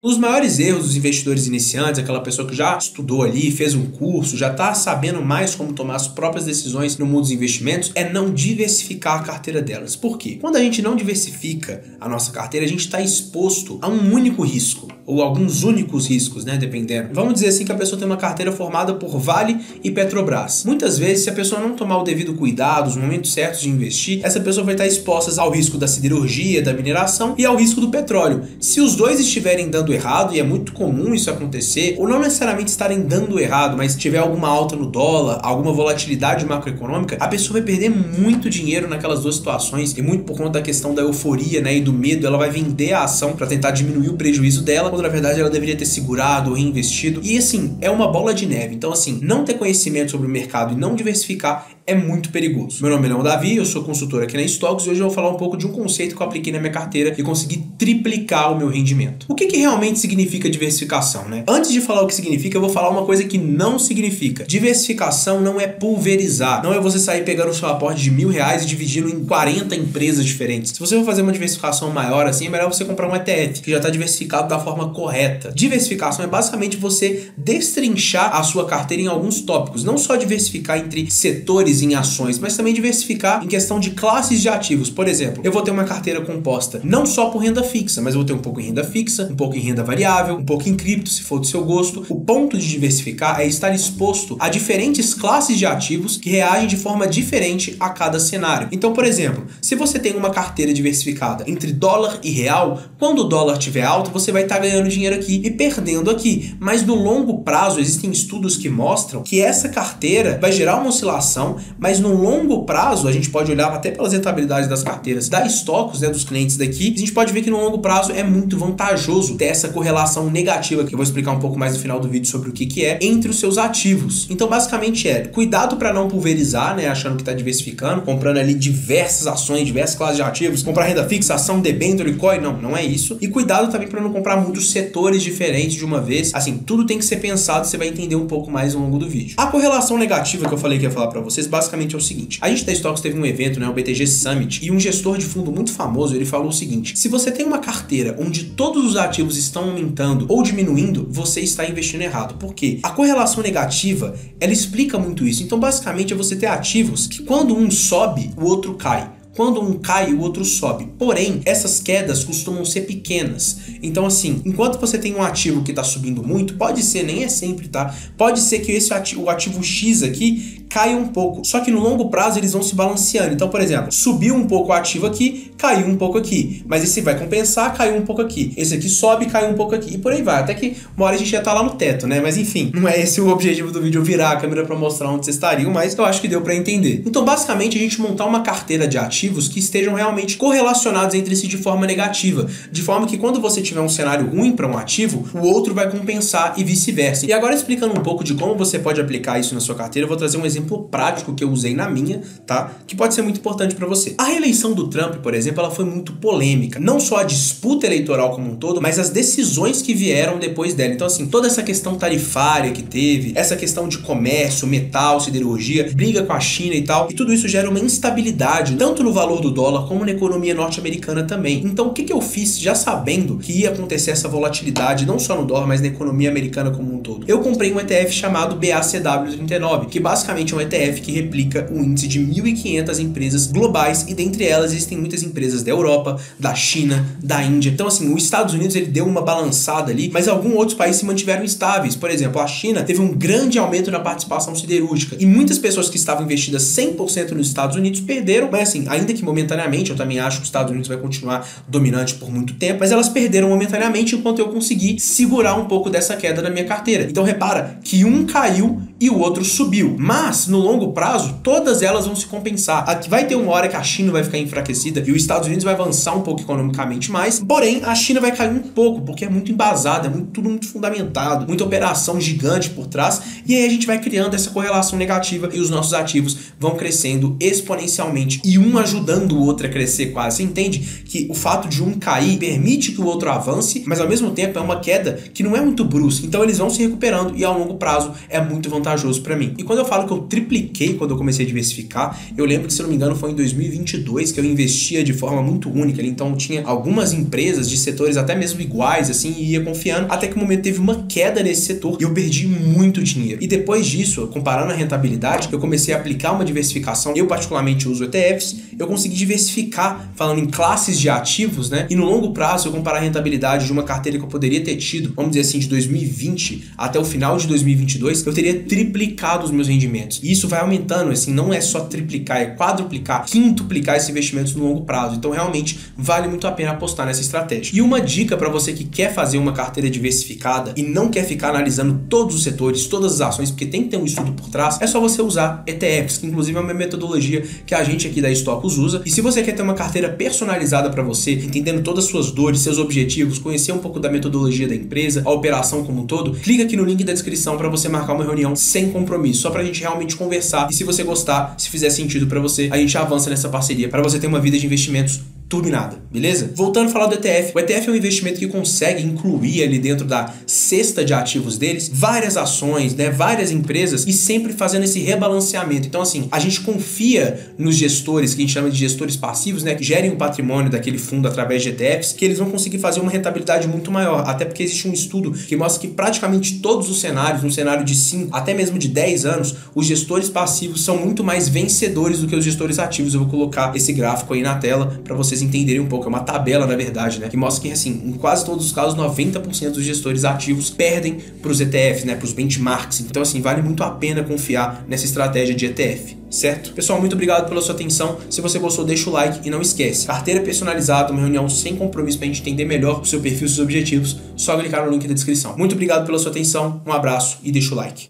Um dos maiores erros dos investidores iniciantes, aquela pessoa que já estudou ali, fez um curso, já está sabendo mais como tomar as próprias decisões no mundo dos investimentos, é não diversificar a carteira delas. Por quê? Quando a gente não diversifica a nossa carteira, a gente está exposto a um único risco, ou alguns únicos riscos, né, dependendo. Vamos dizer assim que a pessoa tem uma carteira formada por Vale e Petrobras. Muitas vezes, se a pessoa não tomar o devido cuidado, os momentos certos de investir, essa pessoa vai estar exposta ao risco da siderurgia, da mineração e ao risco do petróleo. Se os dois estiverem dando errado, e é muito comum isso acontecer, ou não necessariamente estarem dando errado, mas tiver alguma alta no dólar, alguma volatilidade macroeconômica, a pessoa vai perder muito dinheiro naquelas duas situações, e muito por conta da questão da euforia, né, e do medo, ela vai vender a ação para tentar diminuir o prejuízo dela, quando na verdade ela deveria ter segurado ou reinvestido. E assim, é uma bola de neve. Então assim, não ter conhecimento sobre o mercado e não diversificar é muito perigoso. Meu nome é Leão Davi, eu sou consultor aqui na Stocks e hoje eu vou falar um pouco de um conceito que eu apliquei na minha carteira e consegui triplicar o meu rendimento. O que realmente significa diversificação, né? Antes de falar o que significa, eu vou falar uma coisa que não significa. Diversificação não é pulverizar, não é você sair pegando o seu aporte de R$1.000 e dividindo em 40 empresas diferentes. Se você for fazer uma diversificação maior assim, é melhor você comprar um ETF, que já está diversificado da forma correta. Diversificação é basicamente você destrinchar a sua carteira em alguns tópicos, não só diversificar entre setores em ações, mas também diversificar em questão de classes de ativos. Por exemplo, eu vou ter uma carteira composta não só por renda fixa, mas eu vou ter um pouco em renda fixa, um pouco em renda variável, um pouco em cripto, se for do seu gosto. O ponto de diversificar é estar exposto a diferentes classes de ativos que reagem de forma diferente a cada cenário. Então, por exemplo, se você tem uma carteira diversificada entre dólar e real, quando o dólar estiver alto, você vai estar ganhando dinheiro aqui e perdendo aqui. Mas no longo prazo, existem estudos que mostram que essa carteira vai gerar uma oscilação, mas no longo prazo, a gente pode olhar até pelas rentabilidades das carteiras da Stocks, né, dos clientes daqui, a gente pode ver que no longo prazo é muito vantajoso ter essa correlação negativa, que eu vou explicar um pouco mais no final do vídeo sobre o que é, entre os seus ativos. Então, basicamente cuidado para não pulverizar, né, achando que está diversificando, comprando ali diversas ações, diversas classes de ativos, comprar renda fixa, ação, debênture, coin, não é isso. E cuidado também para não comprar muitos setores diferentes de uma vez. Assim, tudo tem que ser pensado, você vai entender um pouco mais ao longo do vídeo. A correlação negativa que eu falei que ia falar para vocês, basicamente é o seguinte: a gente da Stocks teve um evento, né, o BTG Summit, e um gestor de fundo muito famoso, ele falou o seguinte: se você tem uma carteira onde todos os ativos estão aumentando ou diminuindo, você está investindo errado. Por quê? A correlação negativa, ela explica muito isso. Então, basicamente, é você ter ativos que quando um sobe, o outro cai. Quando um cai, o outro sobe. Porém, essas quedas costumam ser pequenas. Então, assim, enquanto você tem um ativo que está subindo muito, pode ser, nem é sempre, tá? Pode ser que o ativo X aqui caia um pouco. Só que no longo prazo eles vão se balanceando. Então, por exemplo, subiu um pouco o ativo aqui, caiu um pouco aqui. Mas esse vai compensar, caiu um pouco aqui. Esse aqui sobe, caiu um pouco aqui. E por aí vai. Até que uma hora a gente já tá lá no teto, né? Mas enfim, não é esse o objetivo do vídeo, virar a câmera para mostrar onde vocês estariam, mas eu acho que deu para entender. Então, basicamente, a gente montar uma carteira de ativos que estejam realmente correlacionados entre si de forma negativa. De forma que quando você tiver um cenário ruim para um ativo, o outro vai compensar e vice-versa. E agora, explicando um pouco de como você pode aplicar isso na sua carteira, eu vou trazer um exemplo prático que eu usei na minha, tá? Que pode ser muito importante para você. A reeleição do Trump, por exemplo, ela foi muito polêmica. Não só a disputa eleitoral como um todo, mas as decisões que vieram depois dela. Então, assim, toda essa questão tarifária que teve, essa questão de comércio, metal, siderurgia, briga com a China e tal, e tudo isso gera uma instabilidade, tanto no valor do dólar como na economia norte-americana também. Então, o que eu fiz já sabendo que ia acontecer essa volatilidade, não só no dólar, mas na economia americana como um todo? Eu comprei um ETF chamado BACW39, que basicamente é um ETF que replica o índice de 1.500 empresas globais, e dentre elas existem muitas empresas da Europa, da China, da Índia. Então, assim, os Estados Unidos ele deu uma balançada ali, mas alguns outros países se mantiveram estáveis. Por exemplo, a China teve um grande aumento na participação siderúrgica, e muitas pessoas que estavam investidas 100% nos Estados Unidos perderam, mas assim, ainda que momentaneamente, eu também acho que os Estados Unidos vai continuar dominante por muito tempo, mas elas perderam momentaneamente enquanto eu consegui segurar um pouco dessa queda na minha carteira. Então repara que um caiu e o outro subiu, mas no longo prazo todas elas vão se compensar. Aqui vai ter uma hora que a China vai ficar enfraquecida e os Estados Unidos vai avançar um pouco economicamente mais, porém a China vai cair um pouco, porque é muito embasada, tudo muito fundamentado, muita operação gigante por trás, e aí a gente vai criando essa correlação negativa e os nossos ativos vão crescendo exponencialmente e um ajudando o outro a crescer quase. Você entende que o fato de um cair permite que o outro avance, mas ao mesmo tempo é uma queda que não é muito brusca, então eles vão se recuperando e ao longo prazo é muito vantajoso vantajoso para mim. E quando eu falo que eu tripliquei quando eu comecei a diversificar, eu lembro que, se não me engano, foi em 2022 que eu investia de forma muito única. Então eu tinha algumas empresas de setores até mesmo iguais, assim, e ia confiando, até que o momento teve uma queda nesse setor e eu perdi muito dinheiro. E depois disso, comparando a rentabilidade, eu comecei a aplicar uma diversificação. Eu particularmente uso ETFs, eu consegui diversificar, falando em classes de ativos, né? E no longo prazo, se eu comparar a rentabilidade de uma carteira que eu poderia ter tido, vamos dizer assim, de 2020 até o final de 2022, eu teria triplicado os meus rendimentos. E isso vai aumentando, assim, não é só triplicar, é quadruplicar, quintuplicar esses investimentos no longo prazo. Então, realmente, vale muito a pena apostar nessa estratégia. E uma dica para você que quer fazer uma carteira diversificada e não quer ficar analisando todos os setores, todas as ações, porque tem que ter um estudo por trás, é só você usar ETFs, que inclusive é uma metodologia que a gente aqui da Stocos usa. E se você quer ter uma carteira personalizada para você, entendendo todas as suas dores, seus objetivos, conhecer um pouco da metodologia da empresa, a operação como um todo, clica aqui no link da descrição para você marcar uma reunião sem compromisso, só pra gente realmente conversar. E se você gostar, se fizer sentido para você, a gente avança nessa parceria para você ter uma vida de investimentos turbinada, beleza? Voltando a falar do ETF, o ETF é um investimento que consegue incluir ali dentro da cesta de ativos deles várias ações, né, várias empresas, e sempre fazendo esse rebalanceamento. Então, assim, a gente confia nos gestores, que a gente chama de gestores passivos, né, que gerem o patrimônio daquele fundo através de ETFs, que eles vão conseguir fazer uma rentabilidade muito maior, até porque existe um estudo que mostra que praticamente todos os cenários, no cenário de 5, até mesmo de 10 anos, os gestores passivos são muito mais vencedores do que os gestores ativos. Eu vou colocar esse gráfico aí na tela para vocês entenderem um pouco. É uma tabela, na verdade, né, que mostra que, assim, em quase todos os casos, 90% dos gestores ativos perdem para os ETFs, né, para os benchmarks. Então, assim, vale muito a pena confiar nessa estratégia de ETF, certo? Pessoal, muito obrigado pela sua atenção. Se você gostou, deixa o like e não esquece, carteira personalizada, uma reunião sem compromisso pra gente entender melhor o seu perfil e seus objetivos, só clicar no link da descrição. Muito obrigado pela sua atenção, um abraço e deixa o like.